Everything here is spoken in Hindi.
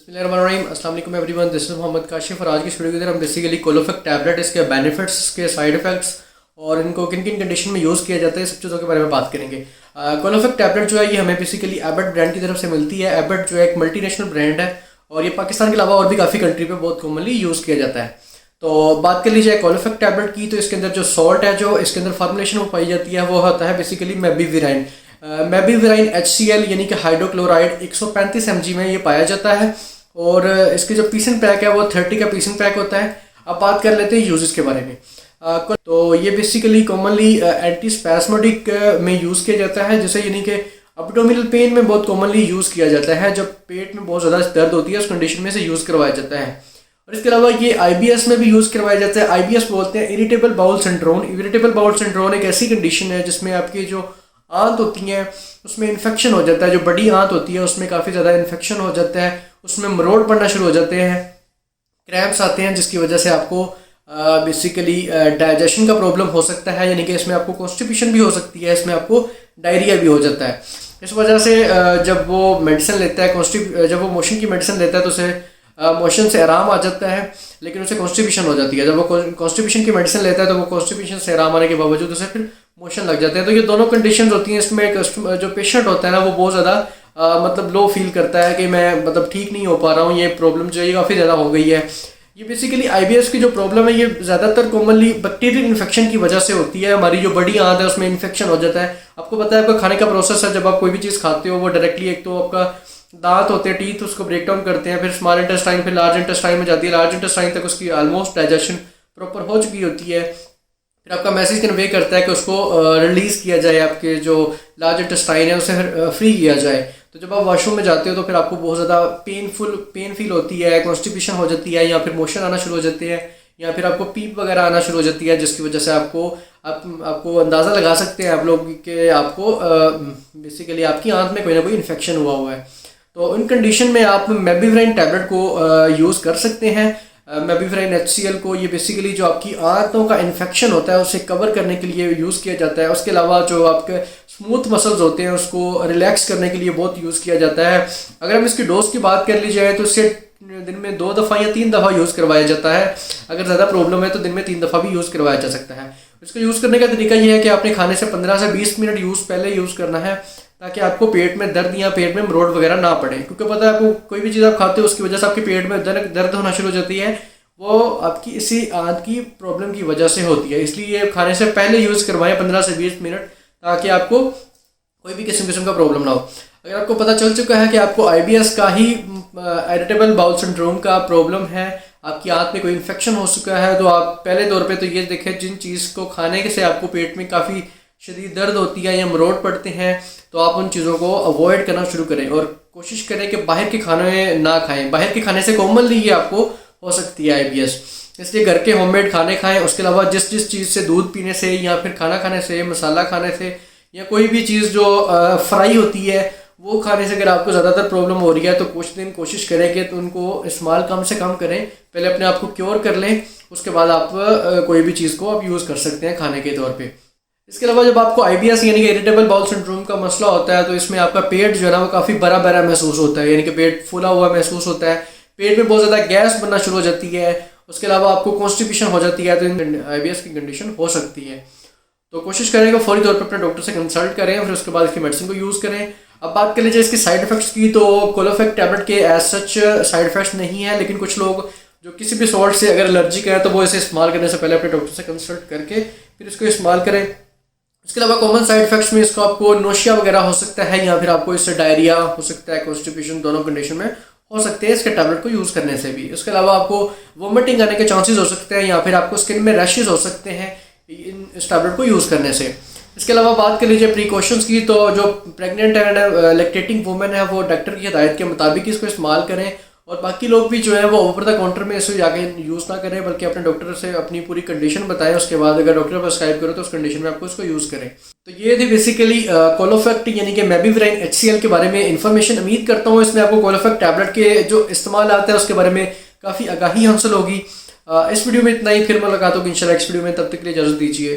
बिस्मिल्लाहिर्रहमानिर्रहीम, अस्सलाम वालेकुम everyone, this is Mohammad Kashif. और आज की वीडियो के अंदर हम बेसिकली कोलोफेक टैबलेट, इसके बेनिफिट्स, इसके साइड इफेक्ट्स और इनको किन किन कंडीशन में यूज़ किया जाता है, सब चीज़ों के बारे में बात करेंगे। कोलोफेक टैबलेट जो है ये हमें बेसिकली एबट ब्रांड की तरफ से मिलती है। एबट जो है एक मल्टीनेशनल ब्रांड है और ये पाकिस्तान के अलावा और भी काफ़ी कंट्री पे बहुत कॉमनली यूज़ किया जाता है। तो बात कर लीजिए कोलोफेक टैबलेट की, तो इसके अंदर जो सॉल्ट है जो इसके अंदर फार्मुलेशन में पाई जाती है वो होता है बेसिकली मेबिविराइन। मेबिविराइन HCl यानी कि हाइड्रोक्लोराइड 135 mg में ये पाया जाता है और इसके जो पीसन पैक है वो 30 का पीसन पैक होता है। अब बात कर लेते हैं यूजेस के बारे में। तो ये बेसिकली कॉमनली एंटी स्पैस्मोडिक में यूज़ किया जाता है, जैसे यानी कि एब्डोमिनल पेन में बहुत कॉमनली यूज़ किया जाता है। जब पेट में बहुत ज़्यादा दर्द होती है उस कंडीशन में से यूज़ करवाया जाता है। और इसके अलावा ये IBS में भी यूज़ करवाया जाता है। IBS बोलते हैं irritable bowel syndrome. Irritable bowel syndrome एक ऐसी कंडीशन है जिसमें आपकी जो आंत होती हैं उसमें इन्फेक्शन हो जाता है। जो बड़ी आंत होती है उसमें काफ़ी ज़्यादा इन्फेक्शन हो जाता है, उसमें मरोड़ पड़ना शुरू हो जाते हैं, क्रैम्प्स आते हैं, जिसकी वजह से आपको बेसिकली डाइजेशन का प्रॉब्लम हो सकता है, यानी कि इसमें आपको कॉन्स्टिपेशन भी हो सकती है, इसमें आपको डायरिया भी हो जाता है। इस वजह से जब वो मेडिसिन लेता है, जब वो मोशन की मेडिसिन लेता है तो उसे मोशन से आराम आ जाता है, लेकिन उसे कॉन्स्टिपेशन हो जाती है। जब वो कॉन्स्टिपेशन की मेडिसिन लेता है तो वो कॉन्स्टिपेशन से आराम आने के बावजूद उसे फिर मोशन लग जाते हैं। तो ये दोनों कंडीशंस होती हैं। इसमें जो पेशेंट होता है ना वो बहुत ज़्यादा मतलब लो फील करता है कि मैं मतलब ठीक नहीं हो पा रहा हूँ, ये प्रॉब्लम जो है काफ़ी ज़्यादा हो गई है। ये बेसिकली IBS की जो प्रॉब्लम है ये ज़्यादातर कॉमनली बैक्टीरियल इन्फेक्शन की वजह से होती है। हमारी जो बड़ी आंत है उसमें इन्फेक्शन हो जाता है। आपको पता है आपका खाने का प्रोसेस है, जब आप कोई भी चीज़ खाते हो वो डायरेक्टली एक तो आपका दांत होते हैं, टीथ, उसको ब्रेक डाउन करते हैं, फिर स्मॉल इंटेस्टाइन, फिर लार्ज इंटेस्टाइन में जाती है। लार्ज इंटेस्टाइन तक उसकी ऑलमोस्ट डाइजेशन प्रॉपर हो चुकी होती है, फिर आपका मैसेज कन्वे करता है कि उसको रिलीज़ किया जाए, आपके जो लार्ज इंटेस्टाइन है उसे फ्री किया जाए। तो जब आप वॉशरूम में जाते हो तो फिर आपको बहुत ज़्यादा पेन फील होती है, कॉन्स्टिपेशन हो जाती है, या फिर मोशन आना शुरू हो जाते हैं, या फिर आपको पीप वगैरह आना शुरू हो जाती है, जिसकी वजह से आपको अंदाज़ा लगा सकते हैं आप लोग कि आपको बेसिकली आपकी आंत में कोई ना कोई इन्फेक्शन हुआ है। तो इन कंडीशन में आप मेबिविराइन टैबलेट को यूज़ कर सकते हैं। मेबिविराइन HCl को ये बेसिकली जो आपकी आंतों का इन्फेक्शन होता है उसे कवर करने के लिए यूज़ किया जाता है। उसके अलावा जो आपके स्मूथ मसल्स होते हैं उसको रिलैक्स करने के लिए बहुत यूज़ किया जाता है। अगर हम इसकी डोज की बात कर ली जाए तो इससे दिन में 2 दफ़ा या 3 दफ़ा यूज़ करवाया जाता है। अगर ज़्यादा प्रॉब्लम है तो दिन में 3 दफ़ा भी यूज़ करवाया जा सकता है। इसको यूज़ करने का तरीका ये है कि आपने खाने से 15 से 20 मिनट पहले यूज़ करना है, ताकि आपको पेट में दर्द या पेट में मरोड़ वगैरह ना पड़े। क्योंकि पता है आपको कोई भी चीज़ आप खाते हो उसकी वजह से आपके पेट में दर्द होना शुरू हो जाती है, वो आपकी इसी आंत की प्रॉब्लम की वजह से होती है। इसलिए खाने से पहले यूज़ करवाएं 15 से 20 मिनट, ताकि आपको कोई भी किस्म का प्रॉब्लम ना हो। अगर आपको पता चल चुका है कि आपको IBS का ही इरिटेबल बाउल सिंड्रोम का प्रॉब्लम है, आपकी आंत में कोई इन्फेक्शन हो चुका है, तो आप पहले तौर पे तो ये देखें जिन चीज़ को खाने से आपको पेट में काफ़ी शदीद दर्द होती है या मरोड़ पड़ते हैं तो आप उन चीज़ों को अवॉइड करना शुरू करें और कोशिश करें कि बाहर के खाने ना खाएं। बाहर के खाने से कॉमनली ये आपको हो सकती है IBS, इसलिए घर के होममेड खाने खाएं। उसके अलावा जिस चीज़ से दूध पीने से या फिर खाना खाने से, मसाला खाने से, या कोई भी चीज़ जो फ्राई होती है वो खाने से अगर आपको ज़्यादातर प्रॉब्लम हो रही है तो कुछ दिन कोशिश करें कि उनको इस्तेमाल कम से कम करें। पहले अपने आप को क्योर कर लें, उसके बाद आप कोई भी चीज़ को आप यूज़ कर सकते हैं खाने के तौर पे। इसके अलावा जब आपको IBS यानी कि इरिटेबल बाउल सिंड्रोम का मसला होता है तो इसमें आपका पेट जो है ना वो काफ़ी बड़ा महसूस होता है, यानी कि पेट फूला हुआ महसूस होता है, पेट में बहुत ज़्यादा गैस बनना शुरू हो जाती है। उसके अलावा आपको कॉन्स्टिपेशन हो जाती है, तो IBS की कंडीशन हो सकती है। तो कोशिश करें कि फौरी तौर पर अपने डॉक्टर से कंसल्ट करें, फिर उसके बाद इसकी मेडिसिन को यूज़ करें। अब बात कर लीजिए इसके साइड इफेक्ट्स की, तो कोलोफेक टैबलेट के एज सच साइड इफेक्ट्स नहीं है, लेकिन कुछ लोग जो किसी भी सॉल्ट से अगर एलर्जिक है तो वो इसे इस्तेमाल करने से पहले अपने डॉक्टर से कंसल्ट करके फिर इसको इस्तेमाल करें। इसके अलावा कॉमन साइड इफेक्ट्स में इसको आपको नोशिया वगैरह हो सकता है, या फिर आपको इससे डायरिया हो सकता है, कॉन्स्टिपेशन, दोनों कंडीशन में हो सकते हैं इसके टैबलेट को यूज़ करने से भी। इसके अलावा आपको वोमिटिंग आने के चांसेस हो सकते हैं, या फिर आपको स्किन में रैशेस हो सकते हैं इस टैबलेट को यूज़ करने से। इसके अलावा बात कर लीजिए प्रिकॉशंस की, तो जो प्रेग्नेंट एंड लैक्टेटिंग वुमेन है वो डॉक्टर की हिदायत के मुताबिक इसको इस्तेमाल करें, और बाकी लोग भी जो है वो ओवर द काउंटर में इसको जाके यूज़ ना करें, बल्कि अपने डॉक्टर से अपनी पूरी कंडीशन बताएं। उसके बाद अगर डॉक्टर प्रिस्क्राइब करो तो उस कंडीशन में आपको इसको यूज़ करें। तो ये थी बेसिकली कोलोफेक यानी कि मेबिविराइन HCl के बारे में इन्फॉर्मेशन। उम्मीद करता हूँ इसमें आपको कोलोफेक टैबलेट के जो इस्तेमाल आते हैं उसके बारे में काफ़ी आगाही हासिल होगी। इस वीडियो में इतना ही, फिर मुलाकात होगी इंशाल्लाह नेक्स्ट वीडियो में। तब तक के लिए इजाज़त दीजिए।